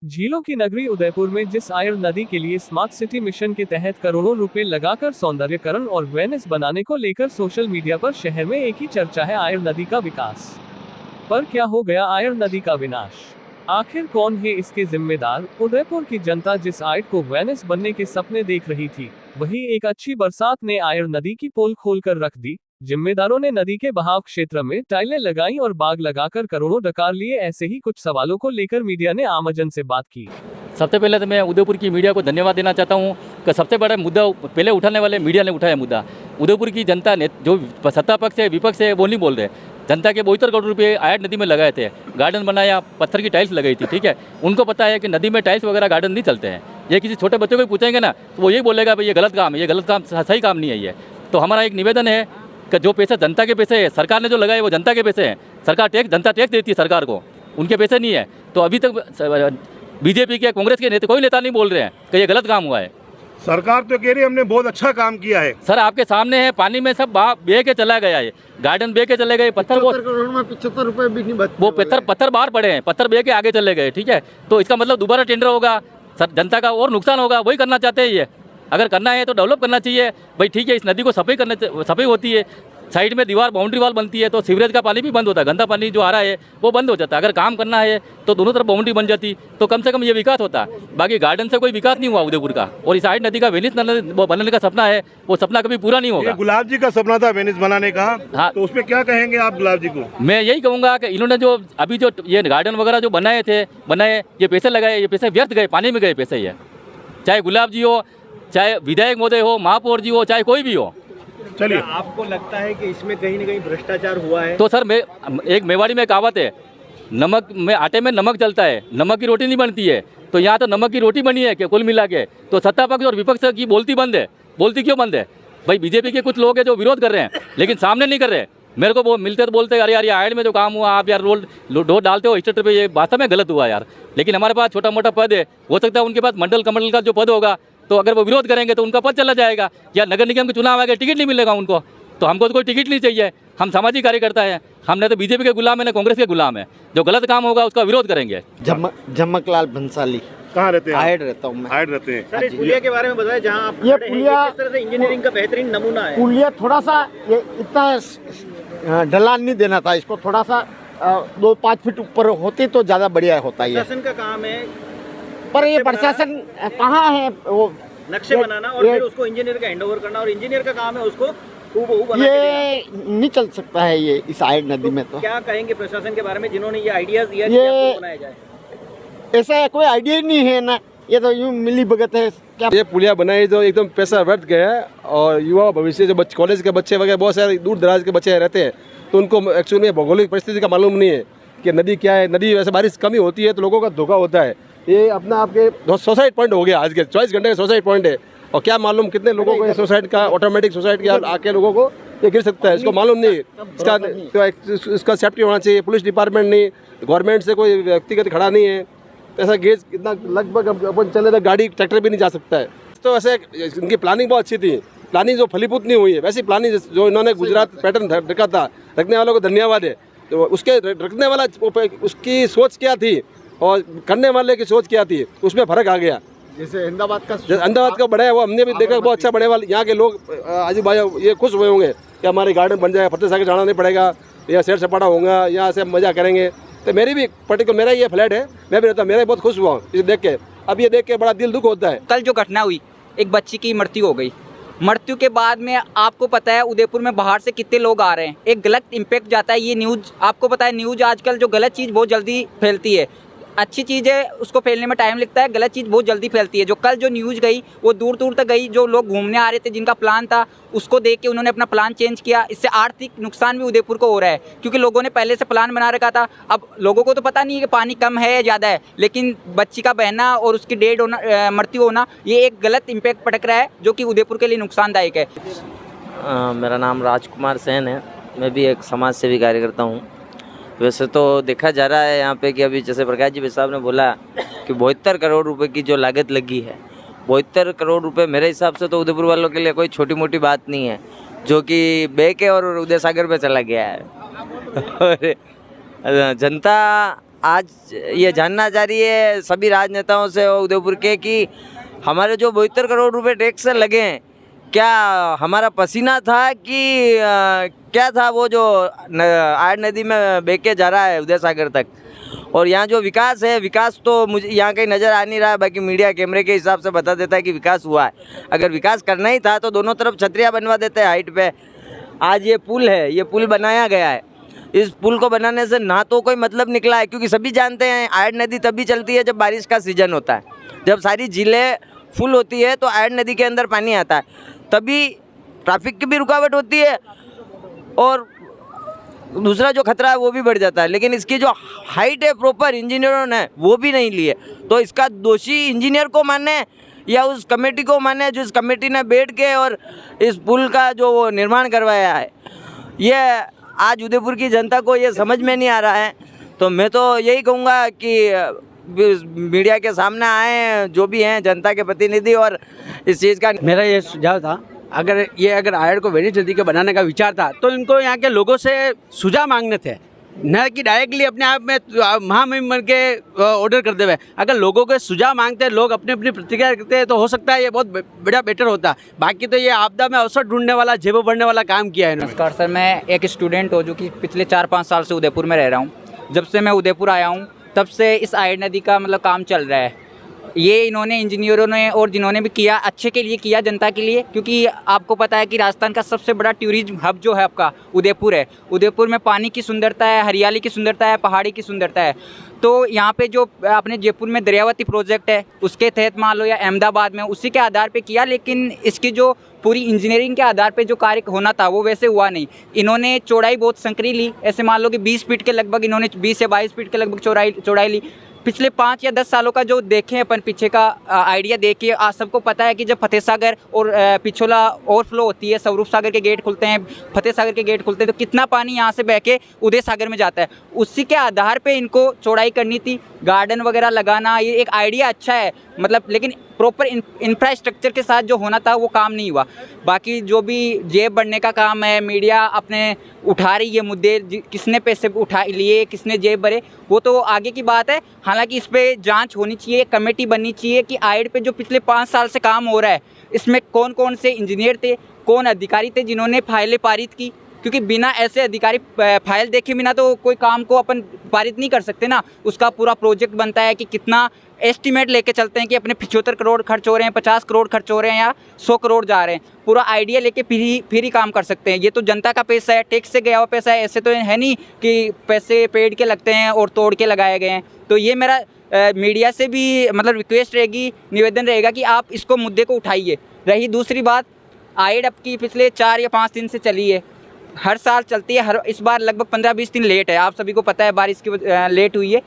झीलों की नगरी उदयपुर में जिस आयर नदी के लिए स्मार्ट सिटी मिशन के तहत करोड़ों रुपए लगाकर सौंदर्यकरण और वेनिस बनाने को लेकर सोशल मीडिया पर शहर में एक ही चर्चा है, आयर नदी का विकास। पर क्या हो गया आयर नदी का विनाश? आखिर कौन है इसके जिम्मेदार? उदयपुर की जनता जिस आयर को वेनिस बनने के सपने देख रही थी, वही एक अच्छी बरसात ने आयर नदी की पोल खोलकर रख दी। जिम्मेदारों ने नदी के बहाव क्षेत्र में टाइलें लगाई और बाग लगाकर करोड़ों डकार लिए। ऐसे ही कुछ सवालों को लेकर मीडिया ने आमजन से बात की। सबसे पहले तो मैं उदयपुर की मीडिया को धन्यवाद देना चाहता हूँ कि सबसे बड़ा मुद्दा पहले उठाने वाले मीडिया ने उठाया मुद्दा। उदयपुर की जनता ने, जो सत्ता पक्ष है विपक्ष है, वो नहीं बोल रहे। जनता के 72 करोड़ रुपये आयर नदी में लगाए थे, गार्डन बनाया, पत्थर की टाइल्स लगाई थी, ठीक है। उनको पता है कि नदी में टाइल्स वगैरह गार्डन नहीं चलते हैं। ये किसी छोटे बच्चों को पूछेंगे ना तो वो यही बोलेगा भाई ये गलत काम है, ये गलत काम, सही काम नहीं है ये। तो हमारा एक निवेदन है कि जो पैसे जनता के पैसे है, सरकार ने जो लगाए वो जनता के पैसे हैं। जनता टैक्स देती है सरकार को, उनके पैसे नहीं है। तो अभी तक बीजेपी के, कांग्रेस के नेता, कोई नेता नहीं बोल रहे हैं कि ये गलत काम हुआ है। सरकार तो कह रही है हमने बहुत अच्छा काम किया है। सर आपके सामने है, पानी में सब बह के चला गया है, गार्डन बह के चले गए, पत्थर 75 करोड़ में 75 रुपए भी नहीं बचे। वो पत्थर बाहर पड़े हैं, पत्थर बह के आगे चले गए, ठीक है। तो इसका मतलब दोबारा टेंडर होगा, सर जनता का और नुकसान होगा। वही करना चाहते हैं ये। अगर करना है तो डेवलप करना चाहिए भाई, ठीक है। इस नदी को सफाई होती है, साइड में दीवार, बाउंड्री वाल बनती है, तो सीवरेज का पानी भी बंद होता है, गंदा पानी जो आ रहा है वो बंद हो जाता है। अगर काम करना है तो दोनों तरफ बाउंड्री बन जाती तो कम से कम ये विकास होता। बाकी गार्डन से कोई विकास नहीं हुआ उदयपुर का। और इस आयर नदी का वेनिस बनाने का सपना है, वो सपना कभी पूरा नहीं होगा। गुलाब जी का सपना था वेनिस बनाने का। हाँ, तो उसमें क्या कहेंगे आप गुलाब जी को? मैं यही कहूँगा कि इन्होंने जो अभी जो ये गार्डन वगैरह जो बनाए, ये पैसे लगाए, ये पैसे व्यर्थ गए, पानी में गए पैसे। ये चाहे गुलाब जी हो, चाहे विधायक महोदय हो, महापौर जी हो, चाहे कोई भी हो। चलिए, आपको लगता है कि इसमें कहीं ना कहीं भ्रष्टाचार हुआ है? तो सर एक मेवाड़ी में कहावत है, नमक में, आटे में नमक चलता है, नमक की रोटी नहीं बनती है। तो यहाँ तो नमक की रोटी बनी है कि कुल मिला के। तो सत्ता पक्ष और विपक्ष की बोलती बंद है। बोलती क्यों बंद है भाई? बीजेपी के कुछ लोग हैं जो विरोध कर रहे हैं लेकिन सामने नहीं कर रहे। मेरे को वो मिलते तो बोलते अरे यार ये आयर में जो काम हुआ, आप यार रोड डालते हो स्टेट पे, ये वास्तव में गलत हुआ यार। लेकिन हमारे पास छोटा मोटा पद है, हो सकता है उनके पास मंडल कमंडल का जो पद होगा, तो अगर वो विरोध करेंगे तो उनका पद चला जाएगा। या नगर निगम के चुनाव आएगा, टिकट नहीं मिलेगा उनको। तो हमको तो कोई टिकट नहीं चाहिए। हम सामाजिक कार्यकर्ता हैं, हमने तो बीजेपी के गुलाम है ना कांग्रेस के गुलाम है। जो गलत काम होगा उसका विरोध करेंगे। झमकलाल भंसाली। कहाँ रहते हैं? आयर रहता हूँ मैं। आयर रहते हैं। सर, इस पुलिया के बारे में बताएं, जहाँ आप ये खड़े हैं, पुलिया किस तरह से इंजीनियरिंग का बेहतरीन नमूना है। पुलिया थोड़ा सा ये इतना ढलान नहीं देना था, इसको थोड़ा सा 2-5 फीट ऊपर होती तो ज़्यादा बढ़िया होता है। प्रशासन का काम है, पर ये प्रशासन कहाँ है? वो नक्शे बनाना और फिर उसको इंजीनियर का हैंडओवर करना, और इंजीनियर का काम है उसको हूबहू बना के ये नहीं चल सकता है ये इस आयर नदी में। तो क्या कहेंगे प्रशासन के बारे में जिन्होंने ये आइडियाज दिया ये- कि आपको बनाया जाए? ऐसा कोई आइडिया ही नहीं है ना, ये तो यूँ मिली भगत है क्या? ये पुलिया बनाई तो एकदम पैसा व्यर्थ गया है। और युवा भविष्य जो कॉलेज के बच्चे वगैरह बहुत सारे दूर दराज के बच्चे रहते हैं, तो उनको एक्चुअली में भौगोलिक परिस्थिति का मालूम नहीं है कि नदी क्या है। नदी वैसे बारिश कमी होती है तो लोगों का धोखा होता है। ये अपना आपके सुसाइड पॉइंट हो गया, आज के 24 घंटे का सुसाइड पॉइंट है। और क्या मालूम कितने लोगों को सुसाइड का, ऑटोमेटिक सुसाइड के आके लोगों को ये गिर सकता है, इसको मालूम नहीं। इसका सेफ्टी होना चाहिए। पुलिस डिपार्टमेंट नहीं, गवर्नमेंट से कोई व्यक्तिगत खड़ा नहीं है। ऐसा गेज कितना लगभग अपन चले तो गाड़ी ट्रैक्टर भी नहीं जा सकता है। तो ऐसे इनकी प्लानिंग बहुत अच्छी थी, प्लानिंग जो फलीभूत नहीं हुई है। वैसी प्लानिंग जो इन्होंने गुजरात पैटर्न रखा था, रखने वालों को धन्यवाद है। तो उसके रखने वाला उसकी सोच क्या थी और करने वाले की सोच क्या थी, उसमें फ़र्क आ गया। जैसे अहमदाबाद का बढ़ा है वो हमने भी देखा, बहुत अच्छा बढ़े वाले। यहाँ के लोग आजू बाजू ये खुश हुए होंगे कि हमारे गार्डन बन जाए, फतेह सागर जाना नहीं पड़ेगा, या सैर सपाटा होगा, यहाँ से मज़ा करेंगे। तो मेरी भी पर्टिकुलर मेरा ये फ्लैट है, मैं भी रहता हूँ, मेरे बहुत खुश हुआ इसे देख के। अब ये देख के बड़ा दिल दुख होता है। कल जो घटना हुई, एक बच्ची की मृत्यु हो गई। मृत्यु के बाद में आपको पता है उदयपुर में बाहर से कितने लोग आ रहे हैं, एक गलत इम्पैक्ट जाता है। ये न्यूज़ आपको पता है, न्यूज़ आजकल जो गलत चीज़ बहुत जल्दी फैलती है। अच्छी चीज़ है उसको फैलने में टाइम लगता है, गलत चीज़ बहुत जल्दी फैलती है। जो कल जो न्यूज़ गई वो दूर दूर तक गई। जो लोग घूमने आ रहे थे, जिनका प्लान था, उसको देख के उन्होंने अपना प्लान चेंज किया। इससे आर्थिक नुकसान भी उदयपुर को हो रहा है, क्योंकि लोगों ने पहले से प्लान बना रखा था। अब लोगों को तो पता नहीं है कि पानी कम है या ज़्यादा है, लेकिन बच्ची का बहना और उसकी डेड होना, मृत्यु होना, ये एक गलत इम्पैक्ट पटक रहा है जो कि उदयपुर के लिए नुकसानदायक है। मेरा नाम राजकुमार सेन है, मैं भी एक समाज सेवी कार्यकर्ता हूँ। वैसे तो देखा जा रहा है यहाँ पे कि अभी जैसे प्रकाश जी साहब ने बोला कि 72 करोड़ रुपए की जो लागत लगी है, 72 करोड़ रुपए मेरे हिसाब से तो उदयपुर वालों के लिए कोई छोटी मोटी बात नहीं है, जो कि बेके और उदय सागर पे चला गया है। और जनता आज ये जानना चाह रही है सभी राजनेताओं से और उदयपुर के कि हमारे जो 72 करोड़ रुपए टैक्स लगे हैं, क्या हमारा पसीना था कि क्या था वो जो आयर नदी में बह के जा रहा है उदय सागर तक। और यहाँ जो विकास है, विकास तो मुझे यहाँ कहीं नज़र आ नहीं रहा है, बाकी मीडिया कैमरे के हिसाब से बता देता है कि विकास हुआ है। अगर विकास करना ही था तो दोनों तरफ छतरियाँ बनवा देते हैं हाइट पे। आज ये पुल है, ये पुल बनाया गया है, इस पुल को बनाने से ना तो कोई मतलब निकला है, क्योंकि सभी जानते हैं आयर नदी तभी चलती है जब बारिश का सीजन होता है, जब सारी झीलें फुल होती है तो आयर नदी के अंदर पानी आता है, तभी ट्रैफिक की भी रुकावट होती है और दूसरा जो खतरा है वो भी बढ़ जाता है। लेकिन इसकी जो हाइट है प्रॉपर इंजीनियरों ने वो भी नहीं ली है, तो इसका दोषी इंजीनियर को माने या उस कमेटी को माने जो इस कमेटी ने बैठ के और इस पुल का जो वो निर्माण करवाया है। ये आज उदयपुर की जनता को ये समझ में नहीं आ रहा है। तो मैं तो यही कहूँगा कि मीडिया के सामने आए जो भी हैं जनता के प्रतिनिधि और इस चीज़ का। मेरा ये सुझाव था, अगर आयर को वेनिस नदी के बनाने का विचार था तो इनको यहाँ के लोगों से सुझाव मांगने थे, न कि डायरेक्टली अपने आप में महामहिम बन के ऑर्डर कर देवे। अगर लोगों के सुझाव मांगते, लोग अपनी अपनी प्रतिक्रिया करते हैं तो हो सकता है ये बहुत बड़ा बेटर होता। बाकी तो ये आपदा में अवसर ढूंढने वाला, जेबों भरने वाला काम किया है। नमस्कार सर, मैं एक स्टूडेंट हूँ जो कि पिछले 4-5 साल से उदयपुर में रह रहा हूँ। जब से मैं उदयपुर आया हूँ तब से इस आयर नदी का मतलब काम चल रहा है। ये इन्होंने इंजीनियरों ने और जिन्होंने भी किया अच्छे के लिए किया, जनता के लिए, क्योंकि आपको पता है कि राजस्थान का सबसे बड़ा टूरिज्म हब जो है आपका उदयपुर है। उदयपुर में पानी की सुंदरता है, हरियाली की सुंदरता है, पहाड़ी की सुंदरता है। तो यहाँ पे जो अपने जयपुर में दरियावती प्रोजेक्ट है उसके तहत मान लो या अहमदाबाद में उसी के आधार पे किया, लेकिन इसकी जो पूरी इंजीनियरिंग के आधार पे जो कार्य होना था वो वैसे हुआ नहीं। इन्होंने चौड़ाई बहुत संकरी ली, ऐसे मान लो कि 20 फीट के लगभग इन्होंने 20 से 22 फीट के लगभग चौड़ाई ली। पिछले 5 या 10 सालों का जो देखें अपन पीछे का आइडिया देखिए, आज सबको पता है कि जब फतेह सागर और पिछोला ओवरफ्लो होती है, स्वरूप सागर के गेट खुलते हैं, फतेह सागर के गेट खुलते हैं, तो कितना पानी यहाँ से बह के उदय सागर में जाता है। उसी के आधार पे इनको चौड़ाई करनी थी, गार्डन वगैरह लगाना, ये एक आइडिया अच्छा है मतलब, लेकिन प्रॉपर इंफ्रास्ट्रक्चर के साथ जो होना था वो काम नहीं हुआ। बाकी जो भी जेब बढ़ने का काम है, मीडिया अपने उठा रही है मुद्दे, किसने पैसे उठा लिए, किसने जेब भरे, वो तो आगे की बात है। हालांकि इस पे जांच होनी चाहिए, कमेटी बननी चाहिए कि आयर पे जो पिछले 5 साल से काम हो रहा है इसमें कौन कौन से इंजीनियर थे, कौन अधिकारी थे जिन्होंने फाइलें पारित की, क्योंकि बिना ऐसे अधिकारी फाइल देखे बिना तो कोई काम को अपन पारित नहीं कर सकते ना। उसका पूरा प्रोजेक्ट बनता है कि कितना एस्टीमेट लेके चलते हैं कि अपने 75 करोड़ खर्च हो रहे हैं, 50 करोड़ खर्च हो रहे हैं या 100 करोड़ जा रहे हैं, पूरा आइडिया लेके फिर ही काम कर सकते हैं। ये तो जनता का पैसा है, टैक्स से गया हुआ पैसा है, ऐसे तो है नहीं कि पैसे पेड़ के लगते हैं और तोड़ के लगाए गए हैं। तो ये मेरा मीडिया से भी मतलब रिक्वेस्ट रहेगी, निवेदन रहेगा कि आप इसको मुद्दे को उठाइए। रही दूसरी बात, आइड अब की पिछले 4 या 5 दिन से चली है, हर साल चलती है, इस बार लगभग 15-20 दिन लेट है, आप सभी को पता है बारिश की लेट हुई है।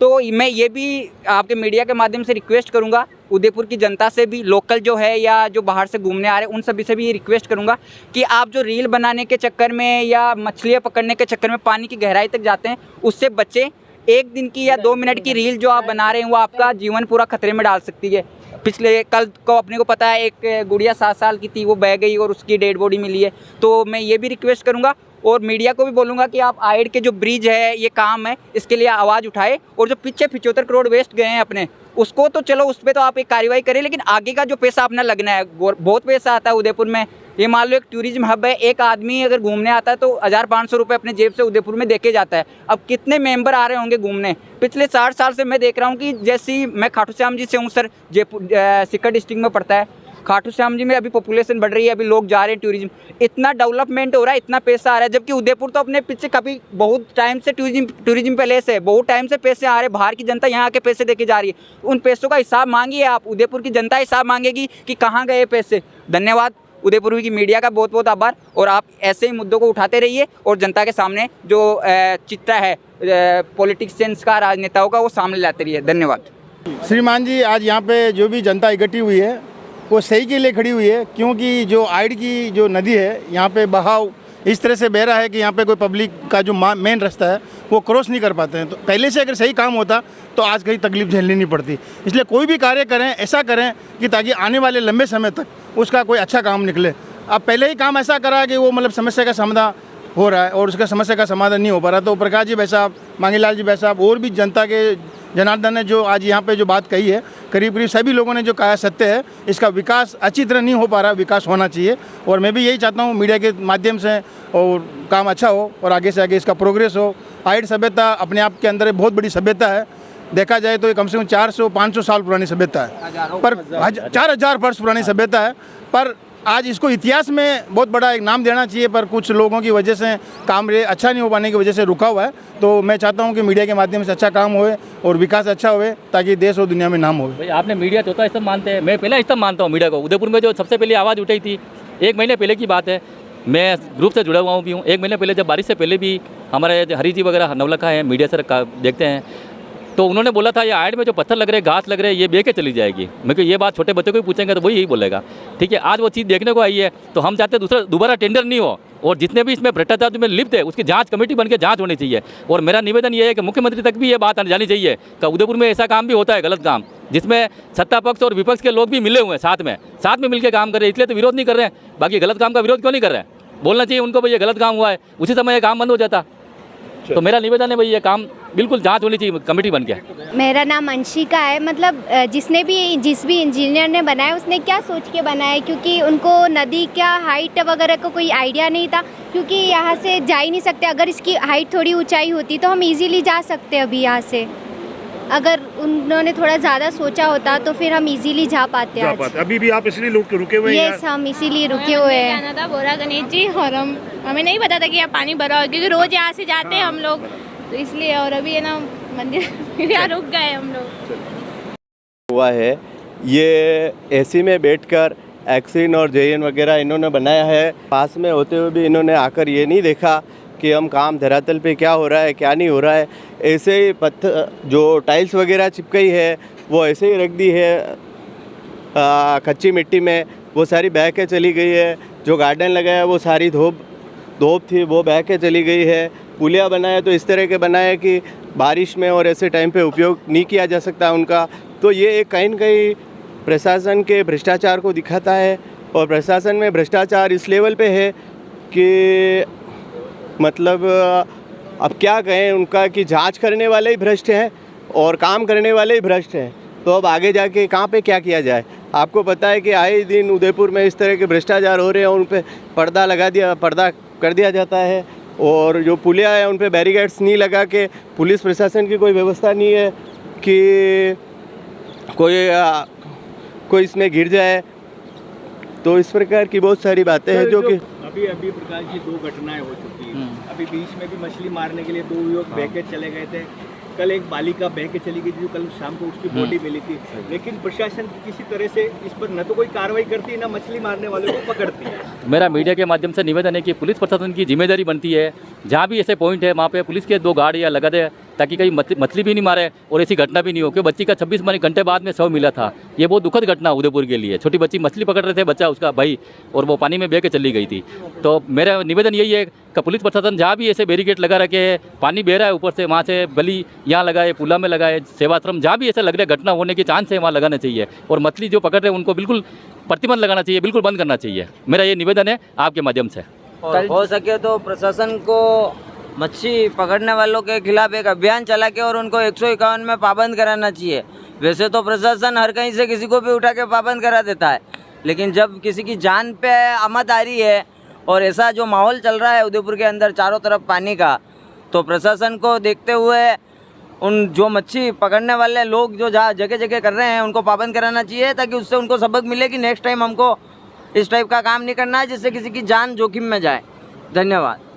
तो मैं ये भी आपके मीडिया के माध्यम से रिक्वेस्ट करूंगा, उदयपुर की जनता से भी, लोकल जो है या जो बाहर से घूमने आ रहे हैं उन सभी से भी ये रिक्वेस्ट करूंगा कि आप जो रील बनाने के चक्कर में या मछलियाँ पकड़ने के चक्कर में पानी की गहराई तक जाते हैं उससे बचें। 1 दिन की या 2 मिनट की रील जो आप बना रहे हैं वो आपका जीवन पूरा खतरे में डाल सकती है। पिछले कल को अपने को पता है एक गुड़िया 7 साल की थी, वो बह गई और उसकी डेड बॉडी मिली है। तो मैं ये भी रिक्वेस्ट करूंगा और मीडिया को भी बोलूँगा कि आप आइड के जो ब्रिज है, ये काम है, इसके लिए आवाज़ उठाए और जो पीछे 75 करोड़ वेस्ट गए हैं अपने, उसको तो चलो उस पर तो आप एक कार्रवाई करें, लेकिन आगे का जो पैसा अपना लगना है, बहुत पैसा आता है उदयपुर में। ये मान लो एक टूरिज्म हब है, एक आदमी अगर घूमने आता है तो 1500 रुपये अपने जेब से उदयपुर में देके जाता है। अब कितने मेंबर आ रहे होंगे घूमने। पिछले 60 साल से मैं देख रहा हूँ कि जैसी मैं खाटू श्याम जी से हूँ सर, जयपुर सीकर डिस्ट्रिक्ट में पड़ता है, खाटू श्याम जी में अभी पॉपुलेशन बढ़ रही है, अभी लोग जा रहे हैं, टूरिज्म इतना डेवलपमेंट हो रहा है, इतना पैसा आ रहा है, जबकि उदयपुर तो अपने पीछे कभी बहुत टाइम से टूरिज्म पहले से बहुत टाइम से पैसे आ रहे हैं, बाहर की जनता यहाँ आके पैसे देके जा रही है। उन पैसों का हिसाब मांगिए आप, उदयपुर की जनता हिसाब मांगेगी कि कहाँ गए पैसे। धन्यवाद, उदयपुर की मीडिया का बहुत बहुत आभार, और आप ऐसे ही मुद्दों को उठाते रहिए और जनता के सामने जो चित्र है पॉलिटिशियंस का, राजनेताओं का, वो सामने लाते रहिए। धन्यवाद। श्रीमान जी, आज यहाँ पे जो भी जनता इकट्ठी हुई है वो सही के लिए खड़ी हुई है, क्योंकि जो आइड की जो नदी है यहाँ पे बहाव इस तरह से बह रहा है कि यहाँ पे कोई पब्लिक का जो मेन रास्ता है वो क्रॉस नहीं कर पाते हैं। तो पहले से अगर सही काम होता तो आज कहीं तकलीफ झेलनी नहीं पड़ती। इसलिए कोई भी कार्य करें, ऐसा करें कि ताकि आने वाले लंबे समय तक उसका कोई अच्छा काम निकले। अब पहले ही काम ऐसा करा कि वो मतलब समस्या का समाधान हो रहा है और उसका समस्या का समाधान नहीं हो पा रहा। तो प्रकाश जी भाई साहब, मांगीलाल जी भाई साहब और भी जनता के जनार्दन ने जो आज यहाँ पे जो बात कही है, करीब करीब सभी लोगों ने जो कहा सत्य है। इसका विकास अच्छी तरह नहीं हो पा रहा, विकास होना चाहिए और मैं भी यही चाहता हूँ मीडिया के माध्यम से और काम अच्छा हो और आगे से आगे इसका प्रोग्रेस हो। आयड सभ्यता अपने आप के अंदर बहुत बड़ी सभ्यता है, देखा जाए तो ये कम से कम 400-500 साल पुरानी सभ्यता है, पर 4000 वर्ष पुरानी सभ्यता है। पर आज इसको इतिहास में बहुत बड़ा एक नाम देना चाहिए, पर कुछ लोगों की वजह से काम अच्छा नहीं हो पाने की वजह से रुका हुआ है। तो मैं चाहता हूं कि मीडिया के माध्यम से अच्छा काम होए और विकास अच्छा होए ताकि देश और दुनिया में नाम होए। भाई आपने मीडिया चौथा स्तंभ मानते हैं, मैं पहला स्तंभ मानता हूँ मीडिया को। उदयपुर में जो सबसे पहले आवाज़ उठाई थी 1 महीने पहले की बात है, मैं ग्रुप से जुड़ा हुआ भी हूँ। 1 महीने पहले जब बारिश से पहले भी हमारे हरी जी वगैरह नवलखा है मीडिया से देखते हैं, तो उन्होंने बोला था ये आयड में जो पत्थर लग रहे, घास लग रहे, ये बह के चली जाएगी। मैं ये बात छोटे बच्चों को भी पूछेंगे तो वही यही बोलेगा। ठीक है, आज वो चीज़ देखने को आई है, तो हम चाहते हैं दोबारा टेंडर नहीं हो और जितने भी इसमें भ्रष्टाचार में लिप्त है उसकी जांच कमेटी बन के जांच होनी चाहिए। और मेरा निवेदन ये है कि मुख्यमंत्री तक भी ये बात जानी चाहिए कि उदयपुर में ऐसा काम भी होता है, गलत काम, जिसमें सत्ता पक्ष और विपक्ष के लोग भी मिले हुए हैं, साथ में मिलकर काम कर रहे हैं। इसलिए तो विरोध नहीं कर रहे हैं, बाकी गलत काम का विरोध क्यों नहीं कर रहे हैं? बोलना चाहिए उनको भाई ये गलत काम हुआ है, उसी समय ये काम बंद हो जाता। तो मेरा निवेदन है भाई ये काम बिल्कुल जांच होनी चाहिए कमेटी बन के। मेरा नाम अंशिका है। मतलब जिस भी इंजीनियर ने बनाया उसने क्या सोच के बनाया, क्योंकि उनको नदी क्या हाइट वगैरह का कोई आइडिया नहीं था, क्योंकि यहाँ से जा ही नहीं सकते। अगर इसकी हाइट थोड़ी ऊंचाई होती तो हम इजीली जा सकते अभी यहाँ से। अगर उन्होंने थोड़ा ज़्यादा सोचा होता तो फिर हम इजीली जा पाते आज। अभी भी आप इसलिए रुके हुए हैं? यस, हम इसीलिए रुके हुए हैं। जाना था बोरा गणेश जी और हमें नहीं पता था कि यहाँ पानी भरा हो, क्योंकि रोज़ यहाँ से जाते हैं हम लोग, तो इसलिए। और अभी है ना मंदिर यहाँ रुक गए हम लोग। हुआ है ये एसी में बैठकर एक्सिन और जेएन वगैरह इन्होंने बनाया है। पास में होते हुए भी इन्होंने आकर ये नहीं देखा कि हम काम धरातल पे क्या हो रहा है क्या नहीं हो रहा है। ऐसे ही पत्थर जो टाइल्स वगैरह चिपकाई है वो ऐसे ही रख दी है कच्ची मिट्टी में, वो सारी बह के चली गई है। जो गार्डन लगाया वो सारी धूप थी वो बह के चली गई है। पुलिया बनाया तो इस तरह के बनाया कि बारिश में और ऐसे टाइम पे उपयोग नहीं किया जा सकता उनका। तो ये एक कहीं न कहीं प्रशासन के भ्रष्टाचार को दिखाता है और प्रशासन में भ्रष्टाचार इस लेवल पे है कि मतलब अब क्या कहें उनका कि जांच करने वाले ही भ्रष्ट हैं और काम करने वाले ही भ्रष्ट हैं। तो अब आगे जाके कहाँ पे क्या किया जाए? आपको पता है कि आए दिन उदयपुर में इस तरह के भ्रष्टाचार हो रहे हैं, उन पे पर्दा कर दिया जाता है और जो पुलिया है उन पे बैरिकेड्स नहीं लगा के पुलिस प्रशासन की कोई व्यवस्था नहीं है कि कोई इसमें गिर जाए। तो इस प्रकार की बहुत सारी बातें हैं जो कि अभी प्रकाश जी 2 घटनाएं हो चुकी हैं। अभी बीच में भी मछली मारने के लिए 2 युवक बह के चले गए थे। कल एक बालिका बह के चली गई थी, जो कल शाम को उसकी बॉडी मिली थी, लेकिन प्रशासन किसी तरह से इस पर न तो कोई कार्रवाई करती है न मछली मारने वालों को पकड़ती है। मेरा मीडिया के माध्यम से निवेदन है कि पुलिस प्रशासन की जिम्मेदारी बनती है, जहाँ भी ऐसे पॉइंट है वहाँ पे पुलिस के 2 गार्ड या लगा दे ताकि कहीं मछली भी नहीं मारे और ऐसी घटना भी नहीं हो। क्योंकि बच्ची का 26 घंटे बाद में शव मिला था। ये बहुत दुखद घटना उदयपुर के लिए। छोटी बच्ची मछली पकड़ रहे थे, बच्चा उसका भाई, और वो पानी में बह के चली गई थी। तो मेरा निवेदन यही है कि पुलिस प्रशासन जहाँ भी ऐसे बैरिकेड लगा रखे है, पानी बह रहा है ऊपर से, वहाँ से गली यहाँ लगाए, पुला में लगाए, सेवाश्रम, जहाँ भी ऐसे लग रहे घटना होने के चांस है वहाँ लगाना चाहिए। और मछली जो पकड़ रहे हैं उनको बिल्कुल प्रतिबंध लगाना चाहिए, बिल्कुल बंद करना चाहिए। मेरा ये निवेदन है आपके माध्यम से। और हो सके तो प्रशासन को मच्छी पकड़ने वालों के खिलाफ एक अभियान चला के और उनको 151 में पाबंद कराना चाहिए। वैसे तो प्रशासन हर कहीं से किसी को भी उठा के पाबंद करा देता है, लेकिन जब किसी की जान पे आमद आ रही है और ऐसा जो माहौल चल रहा है उदयपुर के अंदर चारों तरफ पानी का, तो प्रशासन को देखते हुए उन जो मच्छी पकड़ने वाले लोग जो जगह जगह कर रहे हैं उनको पाबंद कराना चाहिए, ताकि उससे उनको सबक मिले कि नेक्स्ट टाइम हमको इस टाइप का काम नहीं करना है जिससे किसी की जान जोखिम में जाए। धन्यवाद।